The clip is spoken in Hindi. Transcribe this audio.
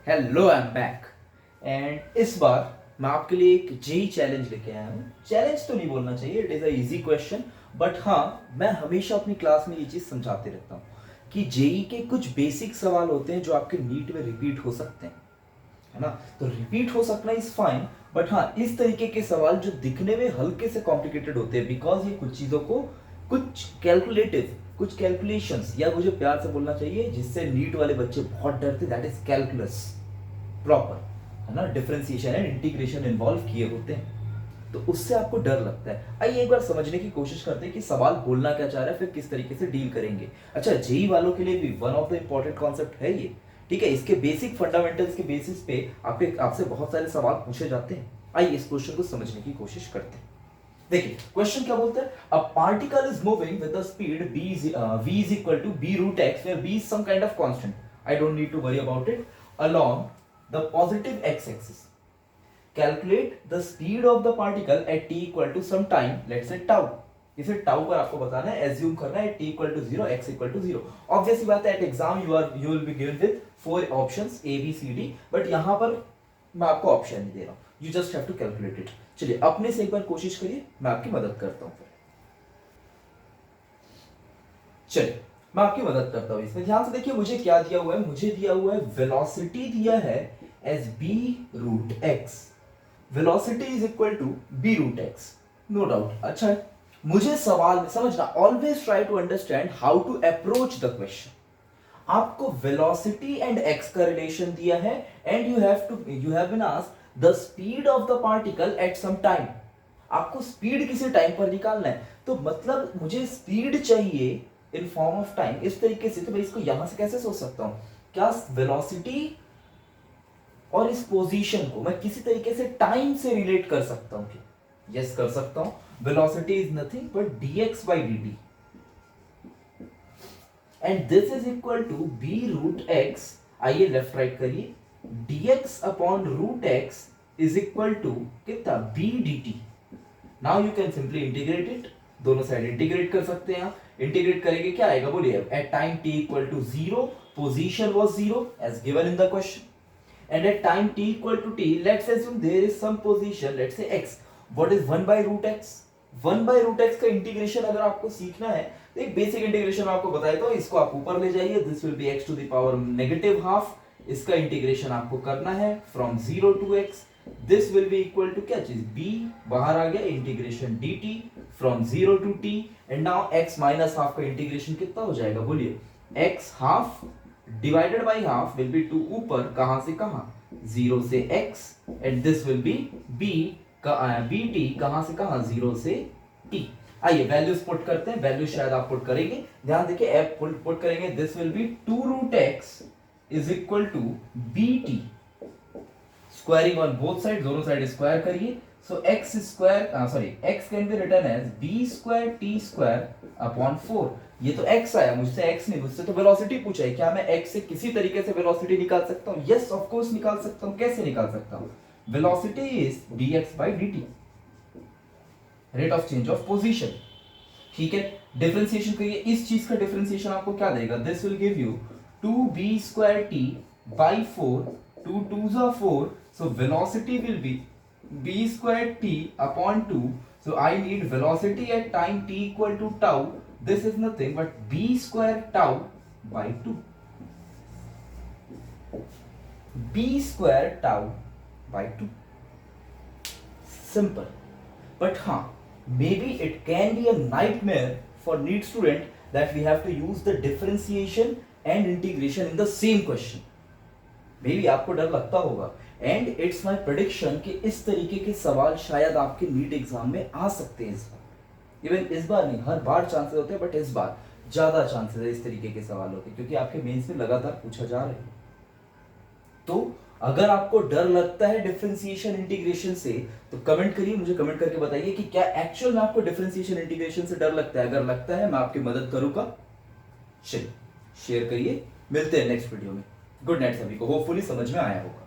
Hello, I am back. And इस बार मैं आपके लिए एक जेई चैलेंज लेके आया हूँ। चैलेंज तो नहीं बोलना चाहिए, it is a easy question, but हाँ, मैं हमेशा अपनी क्लास में ये चीज़ समझाते रहता हूँ कि जेई के कुछ बेसिक सवाल होते हैं जो आपके नीट में रिपीट हो सकते हैं, है ना। तो रिपीट हो सकना इज फाइन, बट हाँ, इस तरीके के सवाल जो दिखने में हल्के से कॉम्प्लिकेटेड होते हैं, बिकॉज ये कुछ चीज़ों को, कुछ कैलकुलेटिव, कुछ कैलकुलेशंस, या मुझे प्यार से बोलना चाहिए जिससे नीट वाले बच्चे बहुत डरते, दैट इज कैलकुलस प्रॉपर, है ना। डिफरेंशिएशन एंड इंटीग्रेशन इन्वॉल्व किए होते हैं, तो उससे आपको डर लगता है। आइए एक बार समझने की कोशिश करते हैं कि सवाल बोलना क्या चाह रहा है, फिर किस तरीके से डील करेंगे। अच्छा, जेई वालों के लिए भी one of the important concept है ये, ठीक है। इसके बेसिक फंडामेंटल्स के बेसिस पे आपसे बहुत सारे सवाल पूछे जाते हैं। आइए इस क्वेश्चन को समझने की कोशिश करते हैं। देखिए क्वेश्चन क्या बोलता है, a particle is moving with the speed v is equal to b root x where b is some kind of constant, I don't need to worry about it, along the positive x axis. Calculate the speed of the particle at t equal to some time, let's say tau. इसे टाउ पर आपको बताना है, एज्यूम करना है t equal to 0, x equal to 0. Obvious बात है, at exam you will be given with 4 options a b c d, but यहां पर मैं आपको ऑप्शन नहीं दे रहा हूं, you just have to calculate it. चलिए अपने से एक बार कोशिश करिए, मैं आपकी मदद करता हूं। चलिए मैं आपकी मदद करता हूं इसमें। ध्यान से देखिए, मुझे क्या दिया हुआ है, मुझे दिया हुआ है वेलोसिटी दिया है as b root x। Velocity is equal to b root x, no doubt. अच्छा है, मुझे सवाल में समझना, always try to understand how to approach the question. आपको वेलोसिटी एंड x का रिलेशन दिया है, and you have been asked the speed of the particle at some time. आपको स्पीड किसी टाइम पर निकालना है, तो मतलब मुझे स्पीड चाहिए इन फॉर्म ऑफ टाइम, इस तरीके से। तो मैं इसको यहां से कैसे सोच सकता हूं, क्या वेलोसिटी और इस पोजीशन को मैं किसी तरीके से टाइम से रिलेट कर सकता हूं क्या? यस, कर सकता हूं। Velocity is nothing but dx by dt, and this is equal to b root x। आइए लेफ्ट राइट करिए, dx upon root x is equal to कितना, b dt। Now you can simply integrate it, दोनों साइड इंटीग्रेट कर सकते हैं आप। इंटीग्रेट करेंगे क्या आएगा, बोलिए। At time t equal to 0, position was 0 as given in the question, and at time t equal to t, let's assume there is some position, let's say x. What is 1 by root x? 1 by root x का इंटीग्रेशन अगर आपको सीखना है, तो एक बेसिक इंटीग्रेशन आपको बताया, तो इसको आप ऊपर ले जाइए, this will be x to the power negative half। इसका इंटीग्रेशन आपको करना है from 0 to x, this will be equal to क्या चीज, b बाहर आ गया, integration dt from 0 to t, and now x minus half का इंटीग्रेशन कितना हो जाएगा, बोलिए। x half divided by half will be 2, ऊपर कहां से कहां, 0 से x, and this will be b का bt कहां से कहां, 0 से t। आइए वैल्यूज पुट करते हैं, वैल्यू शायद आप पुट करेंगे, ध्यान देखिए, ऐप पुट करेंगे, this will be 2 root x is equal to bt, squaring on both side, दोनों साइड स्क्वायर करिए। So x square, sorry, x can be written as b square t square upon 4। ये तो x आया, मुझसे x नहीं, मुझसे तो वेलोसिटी पूछा है। क्या मैं x से किसी तरीके से वेलोसिटी निकाल सकता हूं? यस, ऑफ कोर्स निकाल सकता हूं। कैसे निकाल सकता हूं? Velocity is dx by dt, rate of change of position, ठीक है। डिफरेंशिएशन करिए, इस चीज का डिफरेंशिएशन आपको क्या देगा, this will give you 2b square t by 4, 2 2s are 4, so velocity will be b square t upon 2, so I need velocity at time t equal to tau, this is nothing but b square tau by 2, b square tau by 2, simple. But maybe it can be a nightmare for NEET student that we have to use the differentiation and integration in the same question. Maybe आपको डर लगता होगा, एंड इट्स माय प्रेडिक्शन कि इस तरीके के सवाल शायद आपके नीट एग्जाम में आ सकते हैं इस बार। इवन इस बार नहीं, हर बार चांसेस होते हैं, बट इस बार ज्यादा चांसेस है इस तरीके के सवालों के, क्योंकि आपके मेंस में लगातार पूछा जा रहा है। तो अगर आपको डर लगता है डिफरेंशिएशन इंटीग्रेशन से, तो कमेंट करिए, मुझे कमेंट करके बताइए कि क्या एक्चुअल में आपको डिफरेंशिएशन इंटीग्रेशन से डर लगता है। अगर लगता है, मैं आपकी मदद करूंगा। चलिए शेयर करिए, मिलते हैं नेक्स्ट वीडियो में। गुड नाइट सभी को, होपफुली समझ में आया होगा।